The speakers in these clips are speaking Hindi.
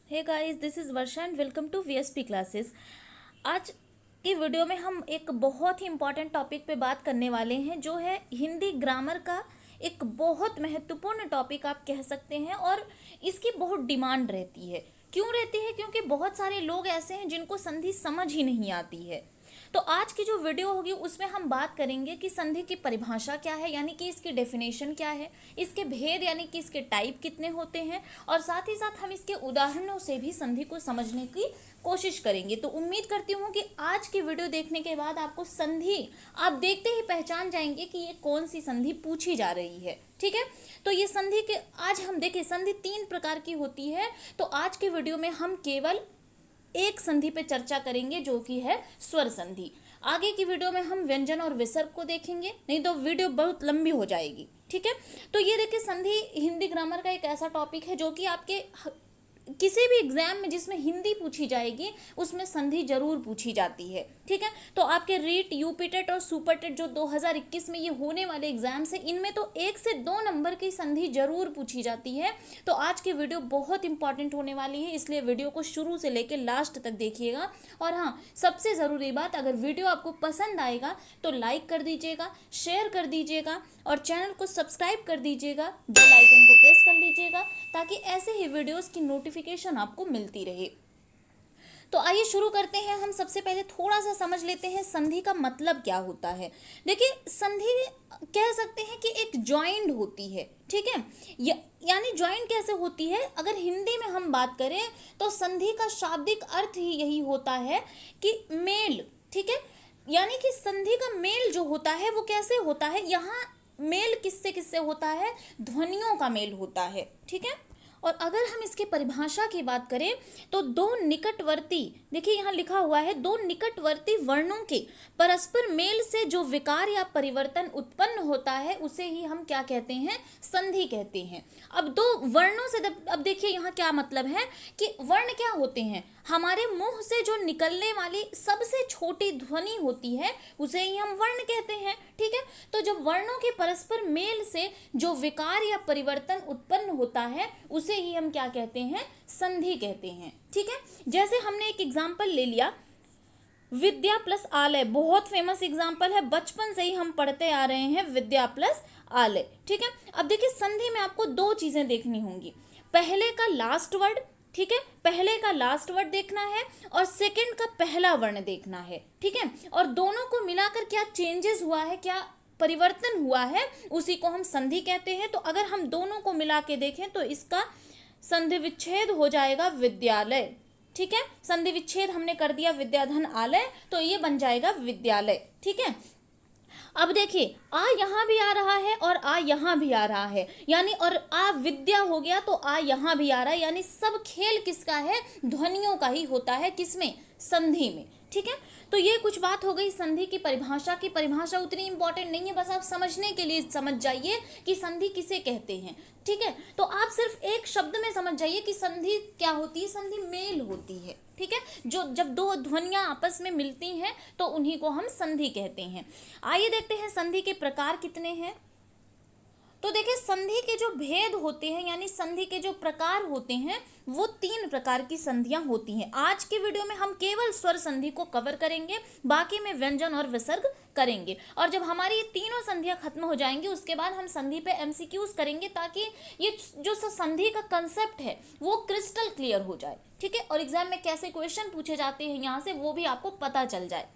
Hey guys, this is Varsha and welcome to VSP classes. आज की वीडियो में हम एक बहुत ही इम्पॉर्टेंट टॉपिक पे बात करने वाले हैं, जो है हिंदी ग्रामर का एक बहुत महत्वपूर्ण टॉपिक आप कह सकते हैं। और इसकी बहुत डिमांड रहती है। क्यों रहती है? क्योंकि बहुत सारे लोग ऐसे हैं जिनको संधि समझ ही नहीं आती है। तो आज की जो वीडियो होगी उसमें हम बात करेंगे कि संधि की परिभाषा क्या है, यानी कि इसकी डेफिनेशन क्या है, इसके भेद यानी कि इसके टाइप कितने होते हैं, और साथ ही साथ हम इसके उदाहरणों से भी संधि को समझने की कोशिश करेंगे। तो उम्मीद करती हूँ कि आज की वीडियो देखने के बाद आपको संधि आप देखते ही पहचान जाएंगे कि ये कौन सी संधि पूछी जा रही है। ठीक है, तो ये संधि के आज हम देखें, संधि 3 प्रकार की होती है। तो आज के वीडियो में हम केवल एक संधि पे चर्चा करेंगे, जो कि है स्वर संधि। आगे की वीडियो में हम व्यंजन और विसर्ग को देखेंगे, नहीं तो वीडियो बहुत लंबी हो जाएगी। ठीक है, तो ये देखिए, संधि हिंदी ग्रामर का एक ऐसा टॉपिक है जो कि आपके किसी भी एग्जाम में जिसमें हिंदी पूछी जाएगी उसमें संधि जरूर पूछी जाती है। ठीक है, तो आपके रीट, यूपी टेट और सुपर टेट जो 2021 में ये होने वाले एग्जाम्स है, इनमें तो 1 से 2 नंबर की संधि जरूर पूछी जाती है। तो आज की वीडियो बहुत इंपॉर्टेंट होने वाली है, इसलिए वीडियो को शुरू से लेकर लास्ट तक देखिएगा। और हाँ, सबसे ज़रूरी बात, अगर वीडियो आपको पसंद आएगा तो लाइक कर दीजिएगा, शेयर कर दीजिएगा और चैनल को सब्सक्राइब कर दीजिएगा, बेल आइकन को प्रेस कर लीजिएगा, ताकि ऐसे ही वीडियोस की नोटिफिकेशन आपको मिलती रहे। तो आइए शुरू करते हैं। हम सबसे पहले थोड़ा सा समझ लेते हैं संधि का मतलब क्या होता है। देखिए, संधि कह सकते हैं कि एक जॉइंट होती है। ठीक है, यानी जॉइंट कैसे होती है? अगर हिंदी में हम बात करें तो संधि का शाब्दिक अर्थ ही यही होता है कि मेल। ठीक है, यानी कि संधि का मेल जो होता है वो कैसे होता है? यहाँ मेल किससे किससे होता है? ध्वनियों का मेल होता है। ठीक है, और अगर हम इसकी परिभाषा की बात करें तो दो निकटवर्ती, देखिए यहाँ लिखा हुआ है, दो निकटवर्ती वर्णों के परस्पर मेल से जो विकार या परिवर्तन उत्पन्न होता है उसे ही हम क्या कहते हैं? संधि कहते हैं। अब दो वर्णों से, अब देखिए यहाँ क्या मतलब है कि वर्ण क्या होते हैं? हमारे मुंह से जो निकलने वाली सबसे छोटी ध्वनि होती है उसे ही हम वर्ण कहते हैं। ठीक है, तो जब वर्णों के परस्पर मेल से जो विकार या परिवर्तन उत्पन्न होता है उसे ही हम क्या कहते हैं? संधि कहते हैं। ठीक है, जैसे हमने एक एग्जाम्पल ले लिया, विद्या प्लस आलय, बहुत फेमस एग्जाम्पल है, बचपन से ही हम पढ़ते आ रहे हैं, विद्या प्लस आलय। ठीक है, अब देखिए, संधि में आपको 2 चीजें देखनी होंगी। पहले का लास्ट वर्ड, ठीक है, पहले का लास्ट वर्ड देखना है और सेकंड का पहला वर्ण देखना है। ठीक है, और दोनों को मिलाकर क्या चेंजेस हुआ है, क्या परिवर्तन हुआ है, उसी को हम संधि कहते हैं। तो अगर हम दोनों को मिला के देखें तो इसका संधि विच्छेद हो जाएगा विद्यालय। ठीक है, संधि विच्छेद हमने कर दिया विद्याधन आलय, तो ये बन जाएगा विद्यालय। ठीक है, अब देखिए, आ यहाँ भी आ रहा है और आ यहाँ भी आ रहा है, यानी और आ विद्या हो गया तो आ यहाँ भी आ रहा है, यानी सब खेल किसका है? ध्वनियों का ही होता है। किसमें? संधि में। ठीक है, तो ये कुछ बात हो गई संधि की परिभाषा की। परिभाषा उतनी इंपॉर्टेंट नहीं है, बस आप समझने के लिए समझ जाइए कि संधि किसे कहते हैं। ठीक है, तो आप सिर्फ एक शब्द में समझ जाइए कि संधि क्या होती है। संधि मेल होती है। ठीक है, जो जब दो ध्वनियां आपस में मिलती हैं तो उन्हीं को हम संधि कहते हैं। आइए देखते हैं संधि के प्रकार कितने हैं। तो देखिए, संधि के जो भेद होते हैं, यानी संधि के जो प्रकार होते हैं, वो 3 प्रकार की संधियां होती हैं। आज की वीडियो में हम केवल स्वर संधि को कवर करेंगे, बाकी में व्यंजन और विसर्ग करेंगे। और जब हमारी ये तीनों संधियां खत्म हो जाएंगी उसके बाद हम संधि पे एमसीक्यूज करेंगे, ताकि ये जो संधि का कंसेप्ट है वो क्रिस्टल क्लियर हो जाए। ठीक है, और एग्जाम में कैसे क्वेश्चन पूछे जाते हैं यहाँ से वो भी आपको पता चल जाए।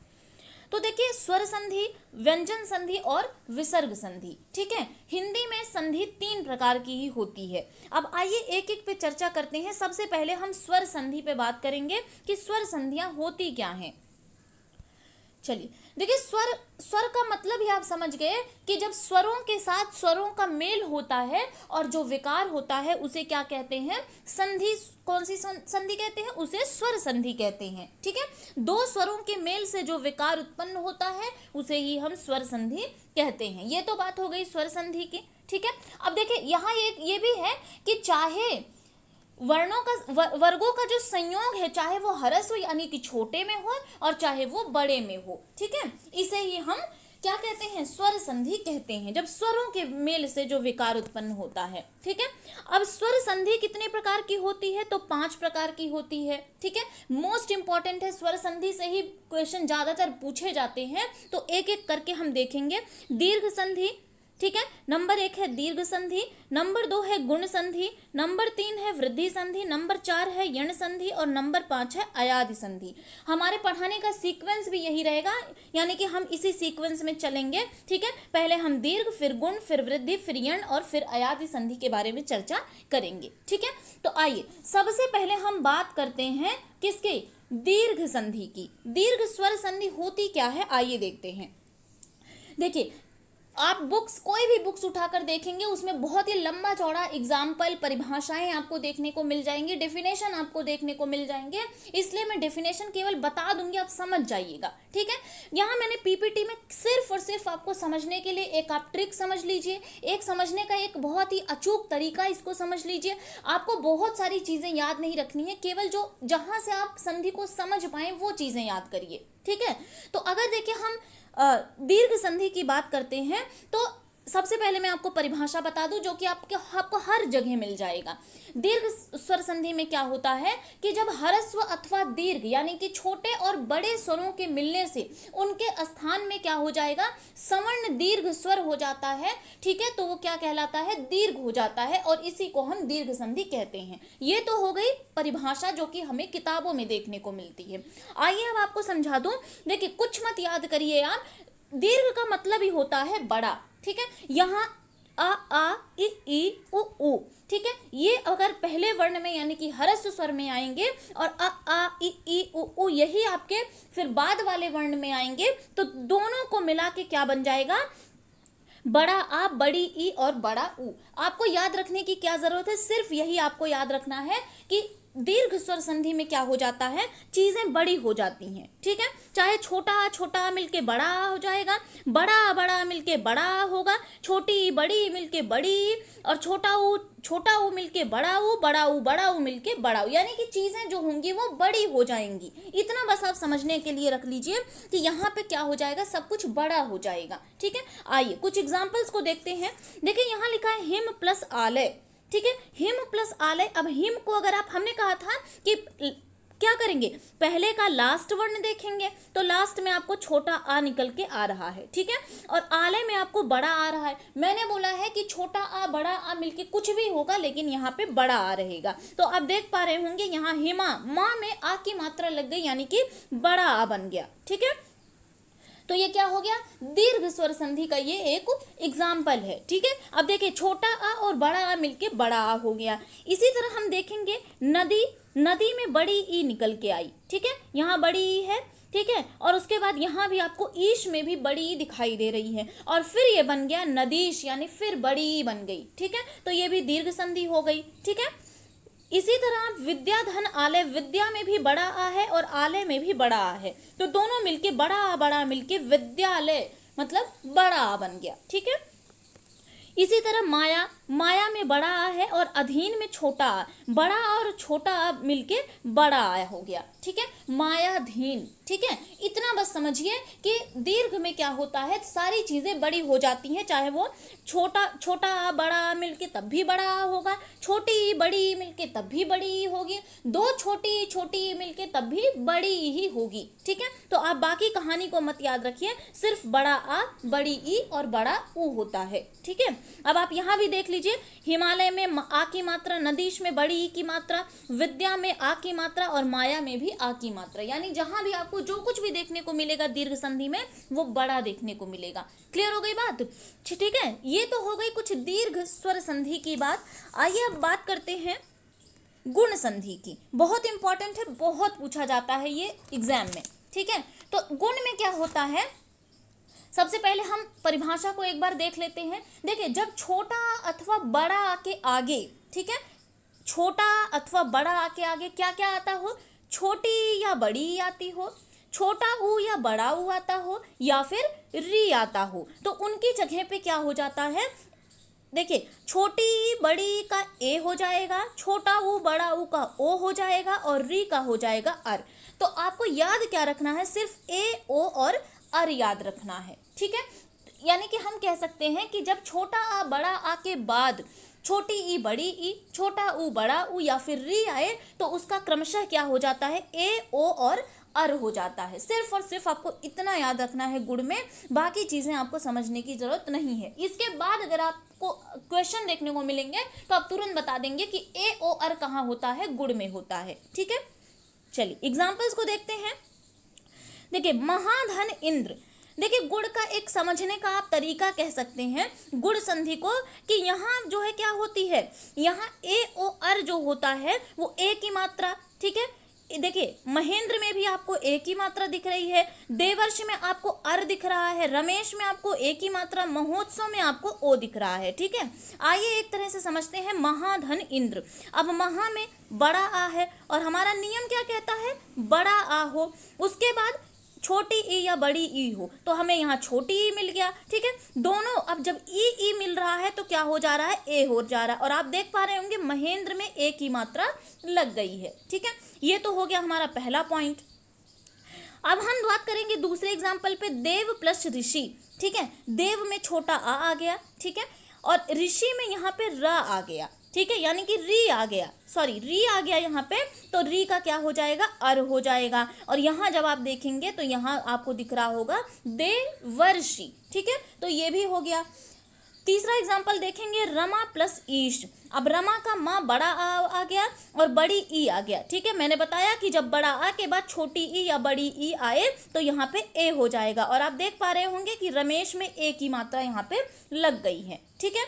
तो देखिए, स्वर संधि, व्यंजन संधि और विसर्ग संधि। ठीक है, हिंदी में संधि 3 प्रकार की ही होती है। अब आइए एक एक पे चर्चा करते हैं। सबसे पहले हम स्वर संधि पे बात करेंगे कि स्वर संधियां होती क्या हैं। चलिए देखिए, स्वर का मतलब ही आप समझ गए कि जब स्वरों के साथ स्वरों का मेल होता है और जो विकार होता है उसे क्या कहते हैं? संधि। कौन सी संधि कहते हैं? उसे स्वर संधि कहते हैं। ठीक है, 2 स्वरों के मेल से जो विकार उत्पन्न होता है उसे ही हम स्वर संधि कहते हैं। ये तो बात हो गई स्वर संधि की। ठीक है, अब देखिए यहाँ ये भी है कि चाहे वर्णों का वर्गों का जो संयोग है, चाहे वो ह्रस्व यानी कि छोटे में हो और चाहे वो बड़े में हो, ठीक है, इसे ही हम क्या कहते हैं, स्वर संधि कहते हैं, जब स्वरों के मेल से जो विकार उत्पन्न होता है। ठीक है, अब स्वर संधि कितने प्रकार की होती है, तो 5 प्रकार की होती है। ठीक है, मोस्ट इंपॉर्टेंट है, स्वर संधि से ही क्वेश्चन ज्यादातर पूछे जाते हैं, तो एक एक करके हम देखेंगे। दीर्घ संधि, ठीक है, नंबर 1 है दीर्घ संधि, नंबर 2 है गुण संधि, नंबर 3 है वृद्धि संधि, नंबर 4 है यण संधि और नंबर 5 है अयादि संधि। हमारे पढ़ाने का सीक्वेंस भी यही रहेगा, यानी कि हम इसी सीक्वेंस में चलेंगे। ठीक है, पहले हम दीर्घ, फिर गुण, फिर वृद्धि, फिर यण और फिर अयादि संधि के बारे में चर्चा करेंगे। ठीक है, तो आइए सबसे पहले हम बात करते हैं किसकी, दीर्घ संधि की। दीर्घ स्वर संधि होती क्या है, आइए देखते हैं। देखिए, आप बुक्स, कोई भी बुक्स उठाकर देखेंगे, उसमें बहुत ही लंबा चौड़ा एग्जाम्पल, परिभाषाएं आपको देखने को मिल जाएंगी, डेफिनेशन आपको देखने को मिल जाएंगे, इसलिए मैं डेफिनेशन केवल बता दूंगी, आप समझ जाइएगा। ठीक है, यहाँ मैंने पीपीटी में सिर्फ और सिर्फ आपको समझने के लिए एक आप ट्रिक समझ लीजिए, एक समझने का एक बहुत ही अचूक तरीका, इसको समझ लीजिए। आपको बहुत सारी चीजें याद नहीं रखनी है, केवल जो जहां से आप संधि को समझ पाए वो चीजें याद करिए। ठीक है, तो अगर देखिए हम दीर्घ संधि की बात करते हैं, तो सबसे पहले मैं आपको परिभाषा बता दूं, जो कि आपको हर जगह मिल जाएगा। दीर्घ स्वर संधि में क्या होता है कि जब ह्रस्व अथवा दीर्घ यानी कि छोटे और बड़े स्वरों के मिलने से उनके स्थान में क्या हो जाएगा, सवर्ण दीर्घ स्वर हो जाता है। ठीक है, तो वो क्या कहलाता है, दीर्घ हो जाता है, और इसी को हम दीर्घ संधि कहते हैं। ये तो हो गई परिभाषा जो कि हमें किताबों में देखने को मिलती है। आइए अब आपको समझा दूं। देखिए, कुछ मत याद करिए आप, दीर्घ का मतलब ही होता है बड़ा। ठीक है, यहाँ आ ई उ ऊ, ठीक है, ये अगर पहले वर्ण में यानी कि ह्रस्व स्वर में आएंगे और आ ई उ ऊ यही आपके फिर बाद वाले वर्ण में आएंगे, तो दोनों को मिला के क्या बन जाएगा, बड़ा आ, बड़ी ई और बड़ा ऊ। आपको याद रखने की क्या जरूरत है, सिर्फ यही आपको याद रखना है कि दीर्घ स्वर संधि में क्या हो जाता है, चीजें बड़ी हो जाती हैं। ठीक है, चाहे छोटा मिलके बड़ा हो जाएगा, बड़ा मिलके बड़ा होगा, छोटी बड़ी मिलके बड़ी, और छोटा ऊ मिलके बड़ा ऊ मिलके बड़ा ऊ, यानी कि चीजें जो होंगी वो बड़ी हो जाएंगी। इतना बस आप समझने के लिए रख लीजिए कि यहाँ पे क्या हो जाएगा, सब कुछ बड़ा हो जाएगा। ठीक है, आइए कुछ एग्जाम्पल्स को देखते हैं। देखिए, यहाँ लिखा है हिम प्लस आलय। ठीक है, हिम प्लस आलय। अब हिम को अगर आप, हमने कहा था कि क्या करेंगे, पहले का लास्ट वर्ण देखेंगे, तो लास्ट में आपको छोटा आ निकल के आ रहा है। ठीक है, और आलय में आपको बड़ा आ रहा है। मैंने बोला है कि छोटा आ बड़ा आ मिलके कुछ भी होगा, लेकिन यहाँ पे बड़ा आ रहेगा। तो आप देख पा रहे होंगे यहाँ हिमा, माँ में आ की मात्रा लग गई, यानी कि बड़ा आ बन गया। ठीक है, तो ये क्या हो गया, दीर्घ स्वर संधि का ये एक एग्जाम्पल है। ठीक है, अब देखिए, छोटा आ और बड़ा आ मिलके बड़ा आ हो गया। इसी तरह हम देखेंगे नदी, नदी में बड़ी ई निकल के आई। ठीक है, यहाँ बड़ी ई है। ठीक है, और उसके बाद यहाँ भी आपको ईश में भी बड़ी ई दिखाई दे रही है, और फिर ये बन गया नदीश, यानी फिर बड़ी ई बन गई। ठीक है, तो ये भी दीर्घ संधि हो गई। ठीक है, इसी तरह विद्या धन आलय, विद्या में भी बड़ा आ है और आलय में भी बड़ा आ है, तो दोनों मिलके बड़ा मिलके विद्यालय मतलब बड़ा आ बन गया। ठीक है, इसी तरह माया, माया में बड़ा आ है और अधीन में छोटा आ, बड़ा आ और छोटा आ मिलके बड़ा आ हो गया। ठीक है, मायाधीन। ठीक है, इतना बस समझिए कि दीर्घ में क्या होता है, सारी चीजें बड़ी हो जाती हैं, चाहे वो छोटा आ बड़ा आ मिलके तब भी बड़ा आ होगा, छोटी बड़ी मिलके तब भी बड़ी होगी, दो छोटी मिलके तब भी बड़ी ही होगी। ठीक है, तो आप बाकी कहानी को मत याद रखिए, सिर्फ बड़ा आ, बड़ी ई और बड़ा ऊ होता है। ठीक है, अब आप यहाँ भी देख लीजिए, हिमालय में आ की मात्रा, नदीश में बड़ी ई की मात्रा, विद्या में आ की मात्रा और माया में भी आ की मात्रा, यानी जहां भी आपको जो कुछ भी देखने को मिलेगा दीर्घ संधि में वो बड़ा देखने को मिलेगा। क्लियर हो गई बात? ठीक है, ये तो हो गई कुछ दीर्घ स्वर संधि की बात। आइए अब बात करते हैं गुण संधि की। बहुत इंपॉर्टेंट है, बहुत पूछा जाता है ये एग्जाम में। ठीक है, तो गुण में क्या होता है, सबसे पहले हम परिभाषा को एक बार देख लेते हैं। देखिए, जब छोटा अथवा बड़ा आ के आगे, ठीक है, छोटा अथवा बड़ा आ के आगे क्या क्या आता हो, छोटी या बड़ी आती हो, छोटा ऊ या बड़ा ऊ आता हो, या फिर री आता हो, तो उनकी जगह पे क्या हो जाता है, देखिए, छोटी बड़ी का ए हो जाएगा, छोटा ऊ बड़ा ऊ का ओ हो जाएगा और री का हो जाएगा अर। तो आपको याद क्या रखना है, सिर्फ ए ओ और अर याद रखना है। ठीक है। यानी कि हम कह सकते हैं कि जब छोटा आ बड़ा आ के बाद छोटी ई बड़ी ई, छोटा ऊ बड़ा ऊ या फिर री आए तो उसका क्रमशः क्या हो जाता है, ए ओ और अर हो जाता है। सिर्फ और सिर्फ आपको इतना याद रखना है गुण में, बाकी चीज़ें आपको समझने की ज़रूरत नहीं है। इसके बाद अगर आपको क्वेश्चन देखने को मिलेंगे तो आप तुरंत बता देंगे कि ए ओ अर कहाँ होता है, गुण में होता है। ठीक है, चलिए एग्जाम्पल्स को देखते हैं। देखिए महाधन इंद्र, देखिए गुण का एक समझने का आप तरीका कह सकते हैं गुण संधि को, कि यहाँ जो है क्या होती है, यहाँ ए ओ अर जो होता है वो ए की मात्रा, ठीक है। देखिए महेंद्र में भी आपको ए की मात्रा दिख रही है, देवर्ष में आपको अर दिख रहा है, रमेश में आपको ए की मात्रा, महोत्सव में आपको ओ दिख रहा है। ठीक है, आइए एक तरह से समझते हैं महाधन इंद्र। अब महा में बड़ा आ है और हमारा नियम क्या कहता है, बड़ा आ हो, उसके बाद छोटी ई या बड़ी ई हो, तो हमें यहाँ छोटी ई मिल गया। ठीक है, दोनों अब जब ई मिल रहा है तो क्या हो जा रहा है, ए हो जा रहा है। और आप देख पा रहे होंगे महेंद्र में ए की मात्रा लग गई है। ठीक है, ये तो हो गया हमारा पहला पॉइंट। अब हम बात करेंगे दूसरे एग्जाम्पल पे, देव प्लस ऋषि। ठीक है, देव में छोटा आ गया, ठीक है, और ऋषि में यहाँ पे र आ गया। ठीक है, यानी कि री आ गया, सॉरी री आ गया यहाँ पे, तो री का क्या हो जाएगा, अर हो जाएगा। और यहाँ जब आप देखेंगे तो यहाँ आपको दिख रहा होगा देवर्षि। ठीक है, तो ये भी हो गया। तीसरा एग्जाम्पल देखेंगे, रमा प्लस ईश। अब रमा का माँ बड़ा आ गया और बड़ी ई आ गया। ठीक है, मैंने बताया कि जब बड़ा आ के बाद छोटी ई या बड़ी ई आए तो यहाँ पे ए हो जाएगा। और आप देख पा रहे होंगे कि रमेश में ए की मात्रा यहाँ पे लग गई है। ठीक है,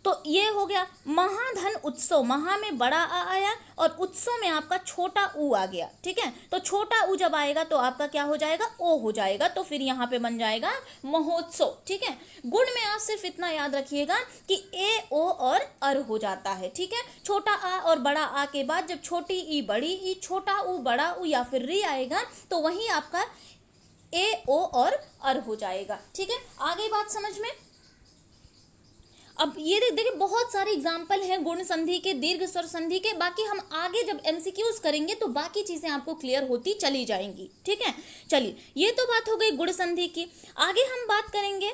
तो ये हो गया महाधन उत्सव, महा में बड़ा आ आया और उत्सव में आपका छोटा ऊ आ गया। ठीक है, तो छोटा ऊ जब आएगा तो आपका क्या हो जाएगा, ओ हो जाएगा, तो फिर यहाँ पे बन जाएगा महोत्सव। ठीक है, गुण में आप सिर्फ इतना याद रखिएगा कि ए ओ और अर हो जाता है। ठीक है, छोटा आ और बड़ा आ के बाद जब छोटी ई बड़ी ई, छोटा ऊ बड़ा ऊ या फिर री आएगा तो वही आपका ए ओ और अर हो जाएगा। ठीक है, आ गई बात समझ में। अब ये देखिए बहुत सारे एग्जाम्पल हैं गुण संधि के, दीर्घ स्वर संधि के, बाकी हम आगे जब एमसीक्यूज करेंगे तो बाकी चीजें आपको क्लियर होती चली जाएंगी। ठीक है, चलिए ये तो बात हो गई गुण संधि की। आगे हम बात करेंगे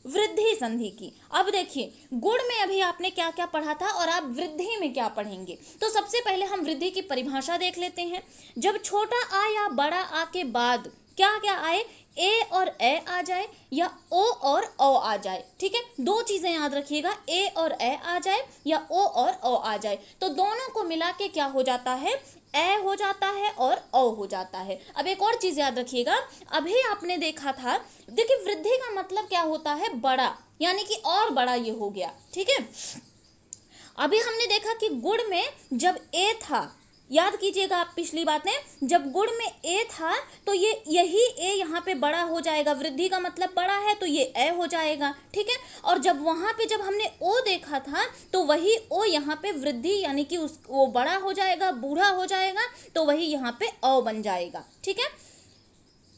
वृद्धि संधि की। अब देखिए गुण में अभी आपने क्या क्या पढ़ा था और आप वृद्धि में क्या पढ़ेंगे, तो सबसे पहले हम वृद्धि की परिभाषा देख लेते हैं। जब छोटा आ या बड़ा आ के बाद क्या क्या आए, ए और ए आ जाए या ओ और ओ आ जाए। ठीक है, दो चीजें याद रखिएगा, ए और ए आ जाए या ओ और ओ आ जाए, तो दोनों को मिला के क्या हो जाता है, ए हो जाता है और ओ हो जाता है। अब एक और चीज याद रखिएगा, अभी आपने देखा था, देखिए वृद्धि का मतलब क्या होता है, बड़ा, यानी कि और बड़ा ये हो गया। ठीक है, अभी हमने देखा कि गुण में जब ए था, याद कीजिएगा आप पिछली बातें, जब गुण में ए था तो ये यही ए यहाँ पे बड़ा हो जाएगा, वृद्धि का मतलब बड़ा है तो ये ए हो जाएगा। ठीक है, और जब वहाँ पे जब हमने ओ देखा था तो वही ओ यहाँ पे वृद्धि यानी कि उस वो बड़ा हो जाएगा, बूढ़ा हो जाएगा, तो वही यहाँ पे ओ बन जाएगा। ठीक है,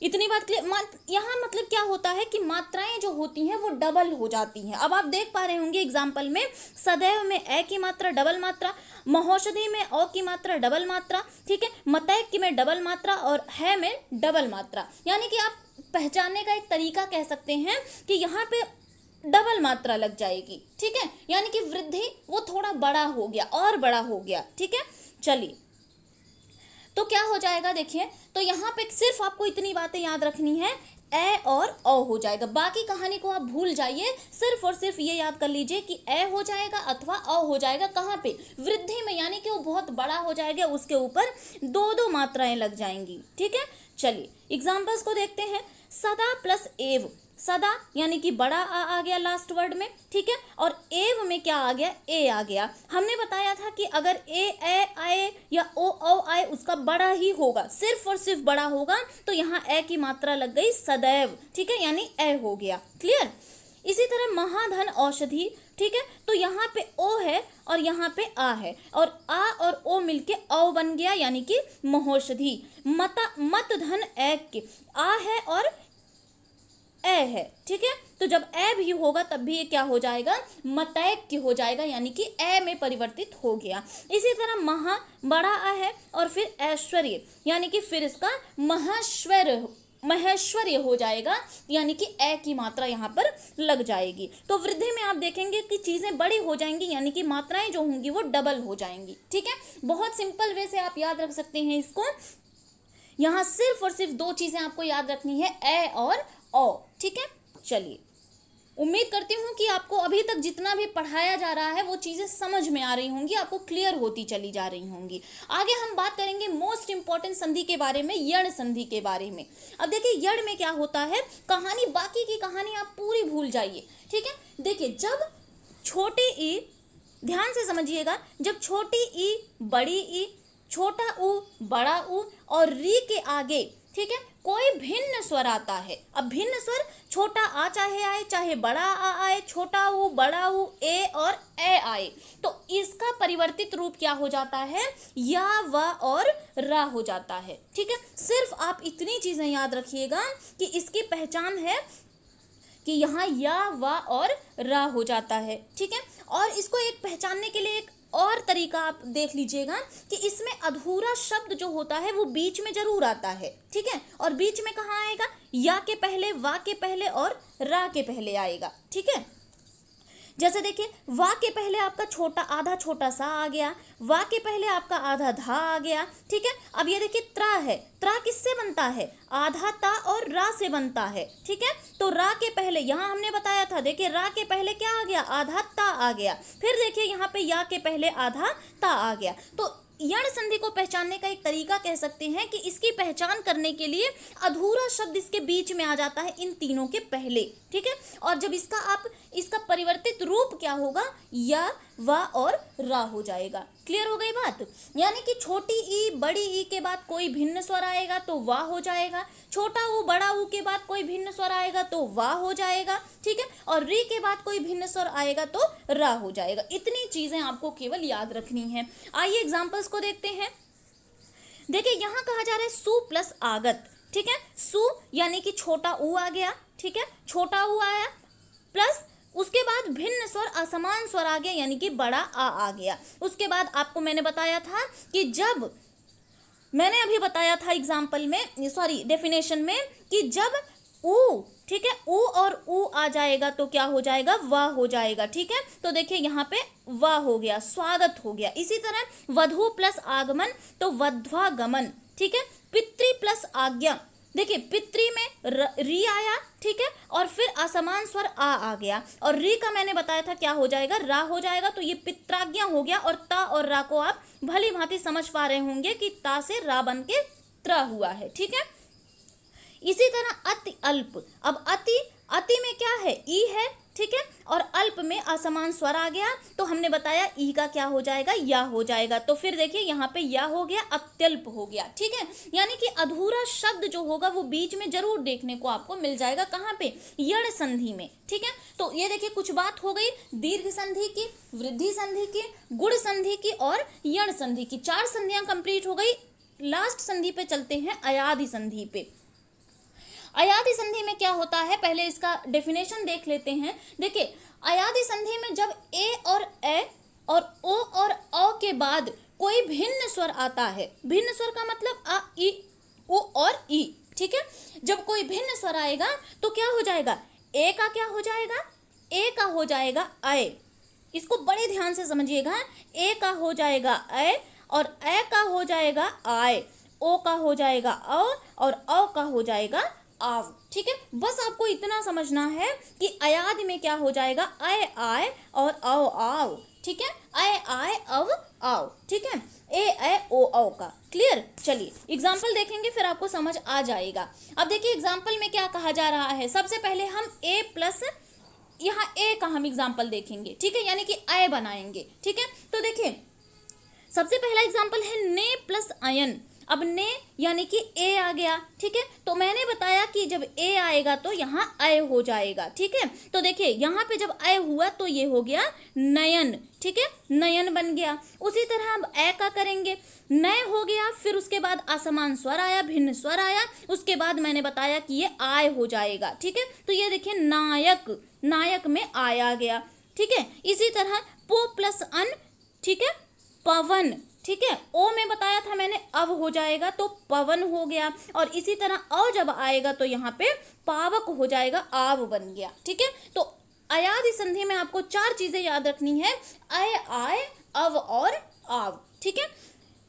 इतनी बात क्लियर। यहाँ मतलब क्या होता है कि मात्राएं जो होती हैं वो डबल हो जाती हैं। अब आप देख पा रहे होंगे एग्जाम्पल में, सदैव में ए की मात्रा डबल मात्रा, महौषधि में ओ की मात्रा डबल मात्रा, ठीक है, मतैक्य में डबल मात्रा और है में डबल मात्रा। यानी कि आप पहचानने का एक तरीका कह सकते हैं कि यहाँ पे डबल मात्रा लग जाएगी। ठीक है, यानी कि वृद्धि वो थोड़ा बड़ा हो गया और बड़ा हो गया। ठीक है, चलिए तो क्या हो जाएगा, देखिए तो यहाँ पे सिर्फ आपको इतनी बातें याद रखनी है, ए और ओ हो जाएगा, बाकी कहानी को आप भूल जाइए, सिर्फ और सिर्फ ये याद कर लीजिए कि ए हो जाएगा अथवा ओ हो जाएगा। कहाँ पे, वृद्धि में, यानी कि वो बहुत बड़ा हो जाएगा, उसके ऊपर दो दो मात्राएं लग जाएंगी। ठीक है, चलिए एग्जाम्पल्स को देखते हैं। सदा प्लस एव, सदा यानी कि बड़ा आ गया लास्ट वर्ड में। ठीक है, और एव में क्या आ गया, ए आ गया। हमने बताया था कि अगर ए आए या ओ आए उसका बड़ा ही होगा, सिर्फ और सिर्फ बड़ा होगा, तो यहाँ ए की मात्रा लग गई सदैव। ठीक है, यानी ए हो गया। क्लियर। इसी तरह महाधन औषधि, ठीक है, तो यहाँ पे ओ है और यहाँ पे आ है, और आ और ओ मिलके औ बन गया, यानी कि महौषधि। मत धन ऐक्य, आ है और ए है। ठीक है, तो जब ए भी होगा तब भी ये क्या हो जाएगा, मतैक्य हो जाएगा, यानी कि ए में परिवर्तित हो गया। इसी तरह महा बड़ा आ है और फिर ऐश्वर्य, यानी कि फिर इसका महाश्वर महेश्वर्य हो जाएगा, यानी कि ए की मात्रा यहाँ पर लग जाएगी। तो वृद्धि में आप देखेंगे कि चीज़ें बड़ी हो जाएंगी, यानी कि मात्राएं जो होंगी वो डबल हो जाएंगी। ठीक है, बहुत सिंपल वे से आप याद रख सकते हैं इसको। यहाँ सिर्फ और सिर्फ दो चीज़ें आपको याद रखनी है, ए और ओ। ठीक है, चलिए, उम्मीद करती हूँ कि आपको अभी तक जितना भी पढ़ाया जा रहा है वो चीज़ें समझ में आ रही होंगी, आपको क्लियर होती चली जा रही होंगी। आगे हम बात करेंगे मोस्ट इंपॉर्टेंट संधि के बारे में, यण संधि के बारे में। अब देखिए यण में क्या होता है, कहानी, बाकी की कहानी आप पूरी भूल जाइए। ठीक है, देखिए जब छोटी ई, ध्यान से समझिएगा, जब छोटी ई, बड़ी ई, छोटा ऊ, बड़ा ऊ और री के आगे, ठीक है, कोई भिन्न स्वर आता है। अब भिन्न स्वर, छोटा आ चाहे आए, चाहे बड़ा आ आए, छोटा ऊ, बड़ा ऊ, ए और ए आए, तो इसका परिवर्तित रूप क्या हो जाता है, या, व और रा हो जाता है। ठीक है, सिर्फ आप इतनी चीजें याद रखिएगा कि इसकी पहचान है कि यहाँ या, व और रा हो जाता है। ठीक है, और इसको एक पहचानने के लिए एक और तरीका आप देख लीजिएगा कि इसमें अधूरा शब्द जो होता है वो बीच में जरूर आता है। ठीक है, और बीच में कहाँ आएगा, या के पहले, वा के पहले और रा के पहले आएगा। ठीक है, जैसे देखिए वा के पहले आपका छोटा, आधा छोटा सा आ गया, वा के पहले आपका आधा धा आ गया। ठीक है, अब ये देखिए त्रा है, त्रा किससे बनता है, आधा ता और रा से बनता है। ठीक है, तो रा के पहले, यहाँ हमने बताया था, देखिए रा के पहले क्या आ गया, आधा ता आ गया। फिर देखिए यहाँ पे या के पहले आधा ता आ गया। तो यण संधि को पहचानने का एक तरीका कह सकते हैं कि इसकी पहचान करने के लिए अधूरा शब्द इसके बीच में आ जाता है इन तीनों के पहले। ठीक है, और जब इसका परिवर्तित रूप क्या होगा, या, वा और रा हो जाएगा। क्लियर हो गई बात, यानी कि छोटी ई, बड़ी ई के बाद कोई भिन्न स्वर आएगा तो वा हो जाएगा, छोटा ऊ, बड़ा ऊ के बाद कोई भिन्न स्वर आएगा तो वा हो जाएगा। ठीक है, और री के बाद कोई भिन्न स्वर आएगा तो रा हो जाएगा। इतनी चीजें आपको केवल याद रखनी है। आइए एग्जाम्पल्स को देखते हैं। देखिए यहाँ कहा जा रहा है सु प्लस आगत। ठीक है, सु यानी कि छोटा ऊ आ गया। ठीक है, छोटा ऊ आया, प्लस उसके बाद भिन्न स्वर, असमान स्वर आ गया, यानी कि बड़ा आ गया। उसके बाद आपको मैंने बताया था कि जब मैंने अभी बताया था एग्जाम्पल में, सॉरी डेफिनेशन में, कि जब ऊ, ठीक है, ऊ और ऊ आ जाएगा तो क्या हो जाएगा, वा हो जाएगा। ठीक है, तो देखिए यहाँ पे वा हो गया, स्वागत हो गया। इसी तरह वधु प्लस आगमन तो वध्वागमन। ठीक है, पितृ प्लस आज्ञा, देखिए पितृ में री आया। ठीक है, और फिर असमान स्वर आ गया, और री का मैंने बताया था क्या हो जाएगा, रा हो जाएगा। तो ये पित्राज्ञा हो गया, और ता और रा को आप भली भांति समझ पा रहे होंगे कि ता से रा बन के त्रा हुआ है। ठीक है, इसी तरह अति अल्प, अब अति में क्या है, ई है। ठीक है, और अल्प में असमान स्वर आ गया, तो हमने बताया ई का क्या हो जाएगा, या हो जाएगा। तो फिर देखिए यहाँ पे या हो गया, अत्यल्प हो गया। ठीक है, यानी कि अधूरा शब्द जो होगा वो बीच में जरूर देखने को आपको मिल जाएगा। कहाँ पे, यण संधि में। ठीक है, तो ये देखिए कुछ बात हो गई दीर्घ संधि की, वृद्धि संधि की, गुण संधि की और यण संधि की। 4 संधियां कंप्लीट हो गई। लास्ट संधि पे चलते हैं, अयादि संधि पे। अयादि संधि में क्या होता है, पहले इसका डेफिनेशन देख लेते हैं। देखिए अयादि संधि में जब ए और ओ और औ के बाद कोई भिन्न स्वर आता है, भिन्न स्वर का मतलब आ, ई, उ और ई। ठीक है, जब कोई भिन्न स्वर आएगा तो क्या हो जाएगा, ए का क्या हो जाएगा, ए का हो जाएगा अय। इसको बड़े ध्यान से समझिएगा, ए का हो जाएगा अय और ए का हो जाएगा आय, ओ का हो जाएगा औ और औ का हो जाएगा आव। ठीक है, बस आपको इतना समझना है कि अयादि में क्या हो जाएगा, अय आय और औ आव। ठीक है, अय आय अव आव। ठीक है, ए ओ औ का। क्लियर, चलिए एग्जाम्पल देखेंगे फिर आपको समझ आ जाएगा। अब देखिए एग्जाम्पल में क्या कहा जा रहा है। सबसे पहले हम ए प्लस, यहाँ ए का हम एग्जाम्पल देखेंगे। ठीक है, यानी कि अय बनाएंगे। ठीक है, तो देखिए सबसे पहला एग्जाम्पल है ने प्लस अयन। अब ने यानी कि ए आ गया। ठीक है, तो मैंने बताया कि जब ए आएगा तो यहाँ अय हो जाएगा। ठीक है, तो देखिए यहाँ पे जब अय हुआ तो ये हो गया नयन। ठीक है, नयन बन गया। उसी तरह अब ए का करेंगे, नय हो गया, फिर उसके बाद असमान स्वर आया, भिन्न स्वर आया, उसके बाद मैंने बताया कि ये आय हो जाएगा। ठीक है, तो ये देखिए नायक, नायक में आय आ गया। ठीक है, इसी तरह पो प्लस अन, ठीक है, पवन। ठीक है। ओ में बताया था मैंने अव हो जाएगा तो पवन हो गया, और इसी तरह अ जब आएगा तो यहाँ पे पावक हो जाएगा, आव बन गया। ठीक है, तो अयादि संधि में आपको 4 चीजें याद रखनी है, अय, आय, अव और आव। ठीक है,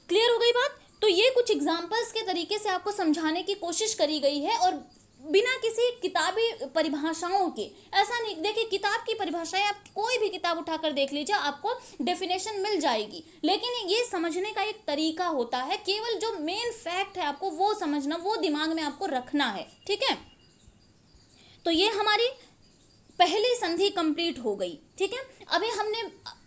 क्लियर हो गई बात। तो ये कुछ एग्जाम्पल्स के तरीके से आपको समझाने की कोशिश करी गई है, और बिना किसी किताबी परिभाषाओं के। ऐसा नहीं, देखिए किताब की परिभाषाएं आप कोई भी किताब उठाकर देख लीजिए, आपको डेफिनेशन मिल जाएगी, लेकिन ये समझने का एक तरीका होता है, केवल जो मेन फैक्ट है आपको वो समझना, वो दिमाग में आपको रखना है। ठीक है, तो ये हमारी पहली संधि कंप्लीट हो गई। ठीक है, अभी हमने,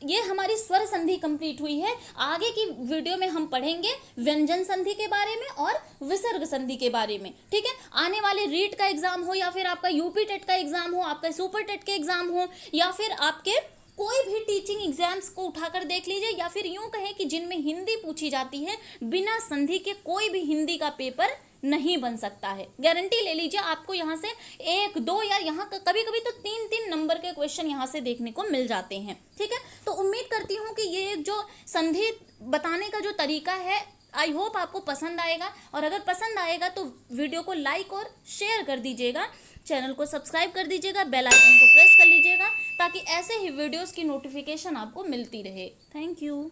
ये हमारी स्वर संधि कंप्लीट हुई है। आगे की वीडियो में हम पढ़ेंगे व्यंजन संधि के बारे में और विसर्ग संधि के बारे में। ठीक है, आने वाले रीट का एग्जाम हो, या फिर आपका यूपी टेट का एग्जाम हो, आपका सुपर टेट के एग्जाम हो, या फिर आपके कोई भी टीचिंग एग्जाम्स को उठाकर देख लीजिए, या फिर यूं कहें कि जिनमें हिंदी पूछी जाती है, बिना संधि के कोई भी हिंदी का पेपर नहीं बन सकता है। गारंटी ले लीजिए, आपको यहाँ से 1, 2 या यहाँ कभी कभी तो 3-3 नंबर के क्वेश्चन यहाँ से देखने को मिल जाते हैं। ठीक है, तो उम्मीद करती हूँ कि ये जो संधि बताने का जो तरीका है, आई होप आपको पसंद आएगा, और अगर पसंद आएगा तो वीडियो को लाइक और शेयर कर दीजिएगा, चैनल को सब्सक्राइब कर दीजिएगा, बेल आइकन को प्रेस कर लीजिएगा, ताकि ऐसे ही वीडियोस की नोटिफिकेशन आपको मिलती रहे। Thank you.